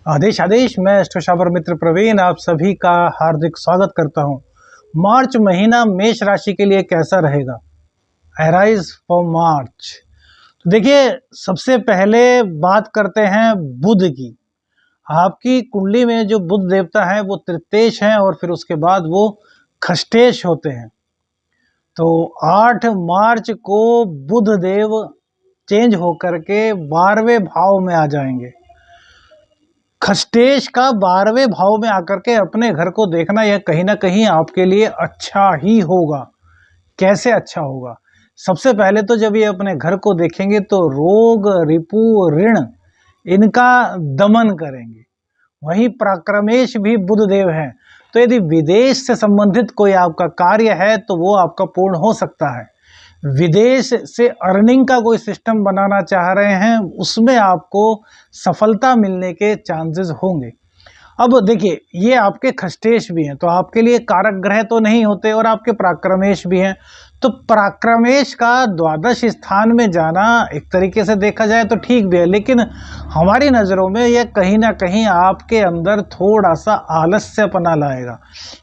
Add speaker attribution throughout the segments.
Speaker 1: आदेश आदेश। मैं अष्टोशावर मित्र प्रवीण आप सभी का हार्दिक स्वागत करता हूं। मार्च महीना मेष राशि के लिए कैसा रहेगा? Arise for March. तो देखिए, सबसे पहले बात करते हैं बुध की। आपकी कुंडली में जो बुध देवता है वो तृतीयेश हैं और फिर उसके बाद वो खष्टेश होते हैं। तो 8 मार्च को बुध देव चेंज होकर के 12वें भाव में आ जाएंगे। खष्टेश का 12वें भाव में आकर के अपने घर को देखना, यह कहीं ना कहीं आपके लिए अच्छा ही होगा। कैसे अच्छा होगा? सबसे पहले तो जब ये अपने घर को देखेंगे तो रोग, रिपु, ऋण इनका दमन करेंगे। वहीं पराक्रमेश भी बुध देव हैं, तो यदि विदेश से संबंधित कोई आपका कार्य है तो वो आपका पूर्ण हो सकता है। विदेश से अर्निंग का कोई सिस्टम बनाना चाह रहे हैं, उसमें आपको सफलता मिलने के चांसेस होंगे। अब देखिए, ये आपके खष्टेश भी हैं, तो आपके लिए कारक ग्रह तो नहीं होते, और आपके पराक्रमेश भी हैं। तो पराक्रमेश का द्वादश स्थान में जाना एक तरीके से देखा जाए तो ठीक भी है, लेकिन हमारी नज़रों में यह कहीं ना कहीं आपके अंदर थोड़ा सा आलस्यपना लाएगा,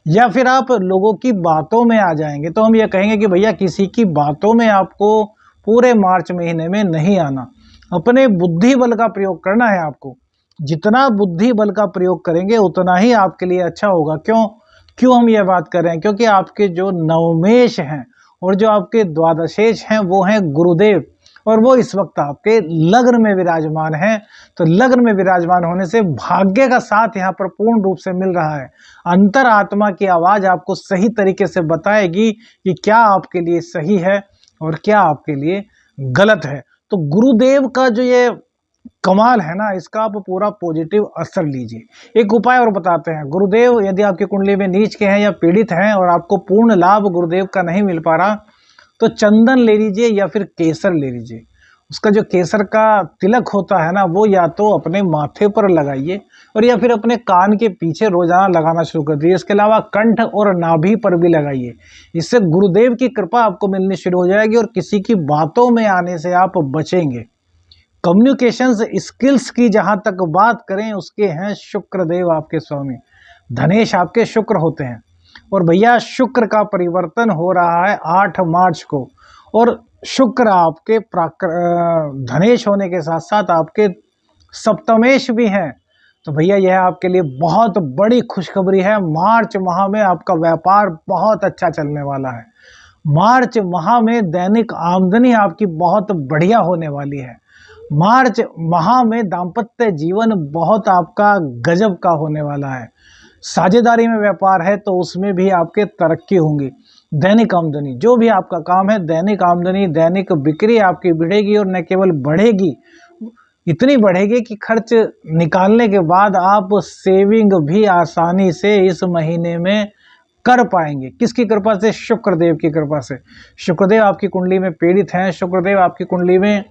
Speaker 1: या फिर आप लोगों की बातों में आ जाएंगे। तो हम ये कहेंगे कि भैया किसी की बातों में आपको पूरे मार्च महीने में नहीं आना, अपने बुद्धि बल का प्रयोग करना है आपको। जितना बुद्धि बल का प्रयोग करेंगे उतना ही आपके लिए अच्छा होगा। क्यों हम ये बात कर रहे हैं? क्योंकि आपके जो नवमेश हैं और जो आपके द्वादशेश हैं वो हैं गुरुदेव, और वो इस वक्त आपके लग्न में विराजमान हैं। तो लग्न में विराजमान होने से भाग्य का साथ यहाँ पर पूर्ण रूप से मिल रहा है। अंतर आत्मा की आवाज़ आपको सही तरीके से बताएगी कि क्या आपके लिए सही है और क्या आपके लिए गलत है। तो गुरुदेव का जो ये कमाल है ना, इसका आप पूरा पॉजिटिव असर लीजिए। एक उपाय और बताते हैं। गुरुदेव यदि आपकी कुंडली में नीच के हैं या पीड़ित हैं और आपको पूर्ण लाभ गुरुदेव का नहीं मिल पा रहा, तो चंदन ले लीजिए या फिर केसर ले लीजिए। उसका जो केसर का तिलक होता है ना, वो या तो अपने माथे पर लगाइए और या फिर अपने कान के पीछे रोजाना लगाना शुरू कर दीजिए। इसके अलावा कंठ और नाभि पर भी लगाइए। इससे गुरुदेव की कृपा आपको मिलनी शुरू हो जाएगी और किसी की बातों में आने से आप बचेंगे। कम्युनिकेशंस स्किल्स की जहां तक बात करें, उसके हैं शुक्रदेव आपके स्वामी। धनेश आपके शुक्र होते हैं, और भैया शुक्र का परिवर्तन हो रहा है 8 मार्च को, और शुक्र आपके धनेश होने के साथ साथ आपके सप्तमेश भी हैं। तो भैया यह आपके लिए बहुत बड़ी खुशखबरी है। मार्च माह में आपका व्यापार बहुत अच्छा चलने वाला है। मार्च माह में दैनिक आमदनी आपकी बहुत बढ़िया होने वाली है। मार्च माह में दाम्पत्य जीवन बहुत आपका गजब का होने वाला है। साझेदारी में व्यापार है तो उसमें भी आपके तरक्की होंगी। दैनिक आमदनी, जो भी आपका काम है, दैनिक आमदनी, दैनिक बिक्री आपकी बढ़ेगी, और न केवल बढ़ेगी, इतनी बढ़ेगी कि खर्च निकालने के बाद आप सेविंग भी आसानी से इस महीने में कर पाएंगे। किसकी कृपा से? शुक्रदेव की कृपा से। शुक्रदेव आपकी कुंडली में पीड़ित हैं, शुक्रदेव आपकी कुंडली में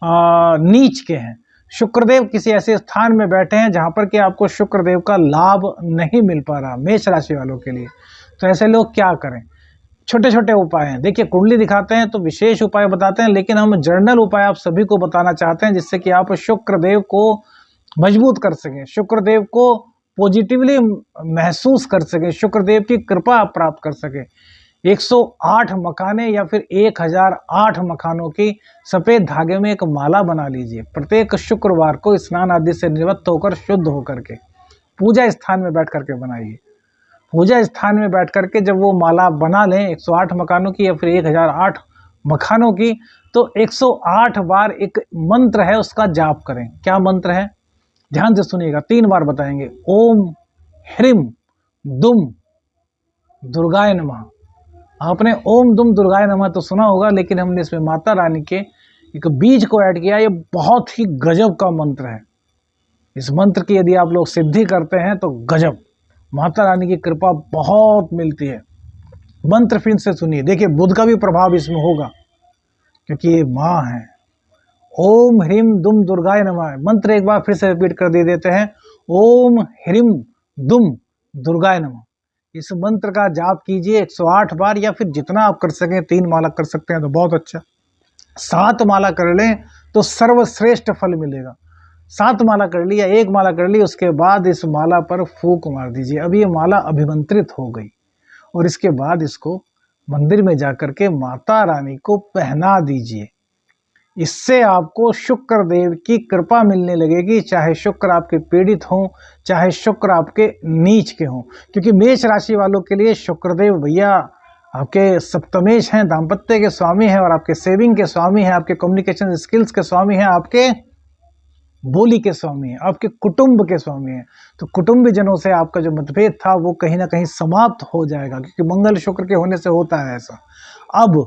Speaker 1: नीच के हैं। शुक्रदेव किसी ऐसे स्थान में बैठे हैं जहां पर कि आपको शुक्रदेव का लाभ नहीं मिल पा रहा मेष राशि वालों के लिए। तो ऐसे लोग क्या करें? छोटे छोटे उपाय हैं। देखिए, कुंडली दिखाते हैं तो विशेष उपाय बताते हैं, लेकिन हम जर्नल उपाय आप सभी को बताना चाहते हैं जिससे कि आप शुक्रदेव को मजबूत कर सकें, शुक्रदेव को पॉजिटिवली महसूस कर सकें, शुक्रदेव की कृपा आप प्राप्त कर सकें। 108 मखाने या फिर 1008 मखानों की सफ़ेद धागे में एक माला बना लीजिए। प्रत्येक शुक्रवार को स्नान आदि से निवृत्त होकर, शुद्ध होकर के पूजा स्थान में बैठ करके बनाइए। पूजा स्थान में बैठ करके जब वो माला बना लें 108 मखानों की या फिर 1008 मखानों की, तो 108 बार एक मंत्र है उसका जाप करें। क्या मंत्र है? ध्यान से सुनिएगा, 3 बार बताएंगे। ओम ह्रीम दुम दुर्गाय नमः। आपने ओम दुम दुर्गाय नमः तो सुना होगा, लेकिन हमने इसमें माता रानी के एक बीज को ऐड किया। ये बहुत ही गजब का मंत्र है। इस मंत्र की यदि आप लोग सिद्धि करते हैं तो गजब, माता रानी की कृपा बहुत मिलती है। मंत्र फिर से सुनिए। देखिए, बुध का भी प्रभाव इसमें होगा क्योंकि ये माँ है। ओम ह्रीम दुम दुर्गाय नमः। मंत्र एक बार फिर से रिपीट कर दे देते हैं। ओम ह्रीम दुम दुर्गाय नमः। इस मंत्र का जाप कीजिए 108 बार, या फिर जितना आप कर सकें। 3 माला कर सकते हैं तो बहुत अच्छा, 7 माला कर लें तो सर्वश्रेष्ठ फल मिलेगा। 7 माला कर ली या 1 माला कर ली, उसके बाद इस माला पर फूंक मार दीजिए। अब ये माला अभिमंत्रित हो गई और इसके बाद इसको मंदिर में जाकर के माता रानी को पहना दीजिए। इससे आपको शुक्र देव की कृपा मिलने लगेगी, चाहे शुक्र आपके पीड़ित हों, चाहे शुक्र आपके नीच के हों। क्योंकि मेष राशि वालों के लिए शुक्रदेव भैया आपके सप्तमेश हैं, दाम्पत्य के स्वामी हैं और आपके सेविंग के स्वामी हैं, आपके कम्युनिकेशन स्किल्स के स्वामी हैं, आपके बोली के स्वामी हैं, आपके कुटुंब के स्वामी हैं। तो कुटुंबी जनों से आपका जो मतभेद था वो कहीं ना कहीं समाप्त हो जाएगा, क्योंकि मंगल शुक्र के होने से होता है ऐसा। अब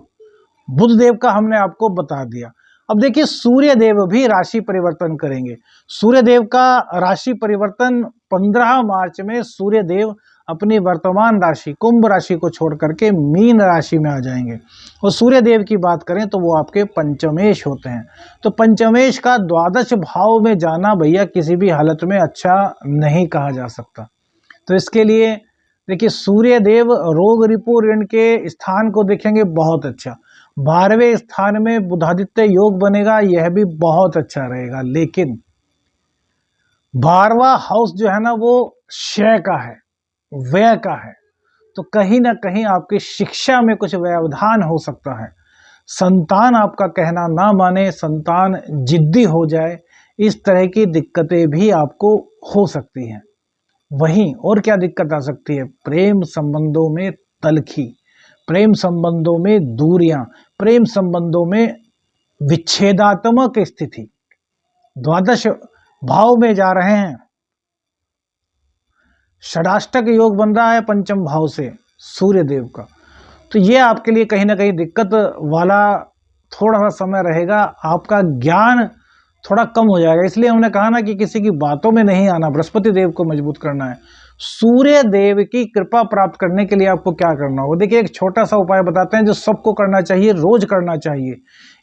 Speaker 1: बुध देव का हमने आपको बता दिया। अब देखिए सूर्य देव भी राशि परिवर्तन करेंगे। सूर्य देव का राशि परिवर्तन 15 मार्च में सूर्य देव अपनी वर्तमान राशि कुंभ राशि को छोड़ करके मीन राशि में आ जाएंगे। और सूर्य देव की बात करें तो वो आपके पंचमेश होते हैं। तो पंचमेश का द्वादश भाव में जाना भैया किसी भी हालत में अच्छा नहीं कहा जा सकता। तो इसके लिए देखिए सूर्य देव रोग रिपु ऋण के स्थान को देखेंगे, बहुत अच्छा। 12वें स्थान में बुधादित्य योग बनेगा, यह भी बहुत अच्छा रहेगा। लेकिन 12वां हाउस जो है ना वो क्षय का है, व्यय का है। तो कहीं ना कहीं आपकी शिक्षा में कुछ व्यवधान हो सकता है। संतान आपका कहना ना माने, संतान जिद्दी हो जाए, इस तरह की दिक्कतें भी आपको हो सकती हैं। वहीं और क्या दिक्कत आ सकती है? प्रेम संबंधों में तलखी, प्रेम संबंधों में दूरियां, प्रेम संबंधों में विच्छेदात्मक स्थिति। द्वादश भाव में जा रहे हैं, षडाष्टक योग बन रहा है पंचम भाव से सूर्य देव का। तो ये आपके लिए कहीं ना कहीं दिक्कत वाला थोड़ा सा समय रहेगा। आपका ज्ञान थोड़ा कम हो जाएगा। इसलिए हमने कहा ना कि किसी की बातों में नहीं आना, बृहस्पति देव को मजबूत करना है। सूर्य देव की कृपा प्राप्त करने के लिए आपको क्या करना होगा? देखिए एक छोटा सा उपाय बताते हैं जो सबको करना चाहिए, रोज करना चाहिए।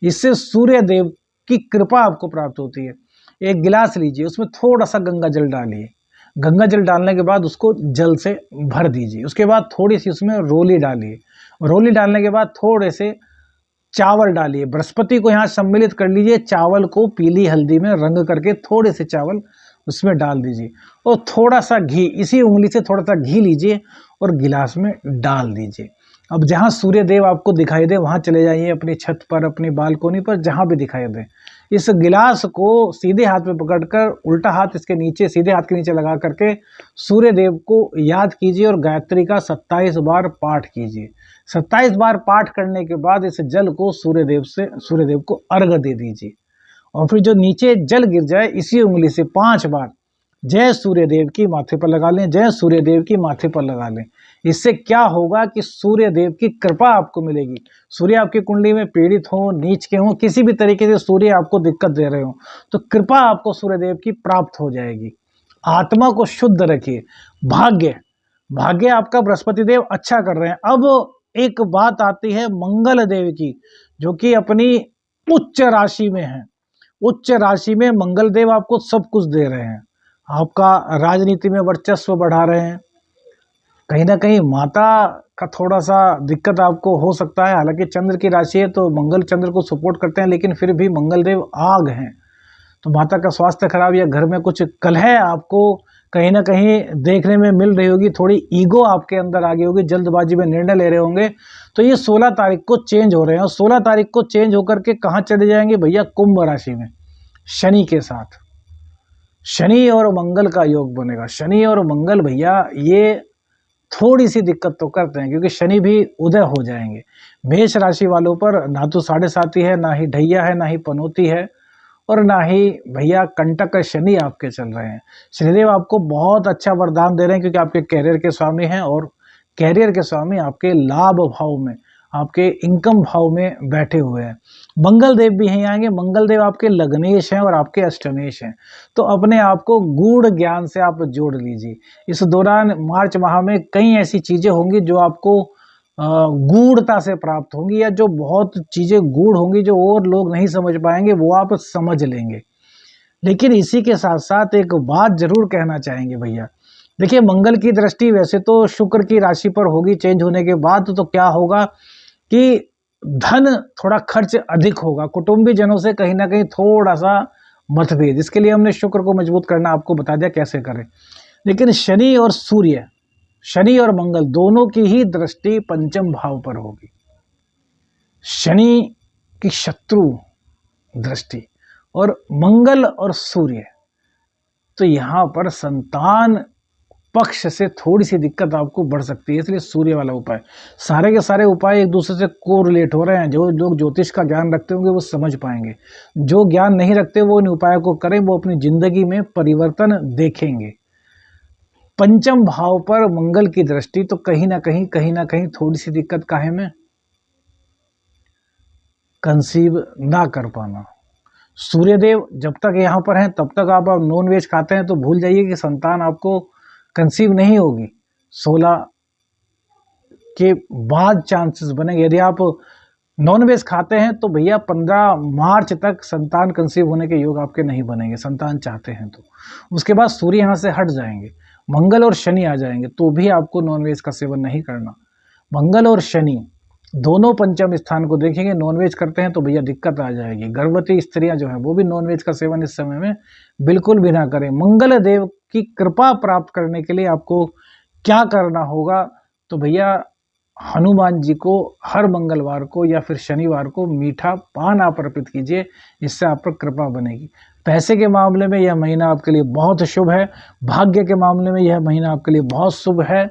Speaker 1: इससे सूर्य देव की कृपा आपको प्राप्त होती है। एक गिलास लीजिए, उसमें थोड़ा सा गंगा जल डालिए। गंगा जल डालने के बाद उसको जल से भर दीजिए। उसके बाद थोड़ी सी उसमें रोली डालिए। रोली डालने के बाद थोड़े से चावल डालिए। बृहस्पति को यहाँ सम्मिलित कर लीजिए। चावल को पीली हल्दी में रंग करके थोड़े से चावल उसमें डाल दीजिए और थोड़ा सा घी, इसी उंगली से थोड़ा सा घी लीजिए और गिलास में डाल दीजिए। अब जहाँ सूर्य देव आपको दिखाई दे वहाँ चले जाइए, अपनी छत पर, अपनी बालकोनी पर, जहाँ भी दिखाई दे। इस गिलास को सीधे हाथ में पकड़कर उल्टा हाथ इसके नीचे, सीधे हाथ के नीचे लगा करके सूर्य देव को याद कीजिए और गायत्री का 27 बार पाठ कीजिए। 27 बार पाठ करने के बाद इस जल को सूर्य देव को अर्घ्य दे दीजिए। और फिर जो नीचे जल गिर जाए इसी उंगली से 5 बार जय सूर्य देव की माथे पर लगा लें, जय सूर्य देव की माथे पर लगा लें। इससे क्या होगा कि सूर्य देव की कृपा आपको मिलेगी। सूर्य आपकी कुंडली में पीड़ित हो, नीच के हो, किसी भी तरीके से सूर्य आपको दिक्कत दे रहे हो, तो कृपा आपको सूर्य देव की प्राप्त हो जाएगी। आत्मा को शुद्ध रखिए। भाग्य आपका बृहस्पति देव अच्छा कर रहे हैं। अब एक बात आती है मंगल देव की, जो कि अपनी उच्च राशि में है। उच्च राशि में मंगल देव आपको सब कुछ दे रहे हैं। आपका राजनीति में वर्चस्व बढ़ा रहे हैं। कहीं ना कहीं माता का थोड़ा सा दिक्कत आपको हो सकता है। हालांकि चंद्र की राशि है तो मंगल चंद्र को सपोर्ट करते हैं, लेकिन फिर भी मंगल देव आग हैं। तो माता का स्वास्थ्य खराब या घर में कुछ कलह आपको कहीं ना कहीं देखने में मिल रही होगी। थोड़ी ईगो आपके अंदर आ गई होगी, जल्दबाजी में निर्णय ले रहे होंगे। तो ये 16 तारीख को चेंज हो रहे हैं और 16 तारीख को चेंज होकर के कहाँ चले जाएंगे भैया? कुंभ राशि में शनि के साथ। शनि और मंगल का योग बनेगा। शनि और मंगल भैया ये थोड़ी सी दिक्कत तो करते हैं, क्योंकि शनि भी उदय हो जाएंगे। मेष राशि वालों पर ना तो 7.5 है, ना ही ढैया है, ना ही पनौती है, और ना ही भैया कंटक शनि आपके चल रहे हैं। शनिदेव आपको बहुत अच्छा वरदान दे रहे हैं, क्योंकि आपके कैरियर के स्वामी हैं और कैरियर के स्वामी आपके लाभ भाव में, आपके इनकम भाव में बैठे हुए हैं। मंगल देव भी यहीं आएंगे। मंगल देव आपके लग्नेश हैं और आपके अष्टमेश हैं। तो अपने आप को गूढ़ ज्ञान से आप जोड़ लीजिए। इस दौरान मार्च माह में कई ऐसी चीज़ें होंगी जो आपको गूढ़ता से प्राप्त होंगी, या जो बहुत चीज़ें गूढ़ होंगी जो और लोग नहीं समझ पाएंगे, वो आप समझ लेंगे। लेकिन इसी के साथ साथ एक बात जरूर कहना चाहेंगे भैया। देखिए मंगल की दृष्टि वैसे तो शुक्र की राशि पर होगी चेंज होने के बाद, तो क्या होगा कि धन थोड़ा खर्च अधिक होगा। कुटुंबी जनों से कहीं ना कहीं थोड़ा सा मतभेद। इसके लिए हमने शुक्र को मजबूत करना आपको बता दिया कैसे करें। लेकिन शनि और सूर्य, शनि और मंगल दोनों की ही दृष्टि पंचम भाव पर होगी। शनि की शत्रु दृष्टि और मंगल और सूर्य, तो यहां पर संतान पक्ष से थोड़ी सी दिक्कत आपको बढ़ सकती है। इसलिए सूर्य वाला उपाय, सारे के सारे उपाय एक दूसरे से कोरिलेट हो रहे हैं। जो लोग ज्योतिष का ज्ञान रखते होंगे वो समझ पाएंगे, जो ज्ञान नहीं रखते वो इन उपायों को करें, वो अपनी जिंदगी में परिवर्तन देखेंगे। पंचम भाव पर मंगल की दृष्टि, तो कहीं ना कहीं थोड़ी सी दिक्कत काहे में, कंसीव ना कर पाना। सूर्यदेव जब तक यहाँ पर हैं तब तक आप नॉन वेज खाते हैं तो भूल जाइए कि संतान आपको कंसीव नहीं होगी। 16 के बाद चांसेस बनेंगे। यदि आप नॉन वेज खाते हैं तो भैया 15 मार्च तक संतान कंसीव होने के योग आपके नहीं बनेंगे, संतान चाहते हैं तो। उसके बाद सूर्य यहाँ से हट जाएंगे, मंगल और शनि आ जाएंगे, तो भी आपको नॉन वेज का सेवन नहीं करना। मंगल और शनि दोनों पंचम स्थान को देखेंगे, नॉनवेज करते हैं तो भैया दिक्कत आ जाएगी। गर्भवती स्त्रियां जो हैं वो भी नॉनवेज का सेवन इस समय में बिल्कुल भी ना करें। मंगल देव की कृपा प्राप्त करने के लिए आपको क्या करना होगा, तो भैया हनुमान जी को हर मंगलवार को या फिर शनिवार को मीठा पान आप अर्पित कीजिए, इससे आप पर कृपा बनेगी। पैसे के मामले में यह महीना आपके लिए बहुत शुभ है, भाग्य के मामले में यह महीना आपके लिए बहुत शुभ है,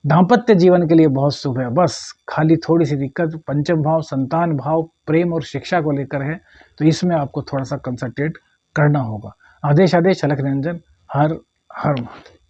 Speaker 1: दाम्पत्य जीवन के लिए बहुत शुभ है। बस खाली थोड़ी सी दिक्कत पंचम भाव, संतान भाव, प्रेम और शिक्षा को लेकर है, तो इसमें आपको थोड़ा सा कंसंट्रेट करना होगा। आदेश अलख निरंजन। हर हर महादेव।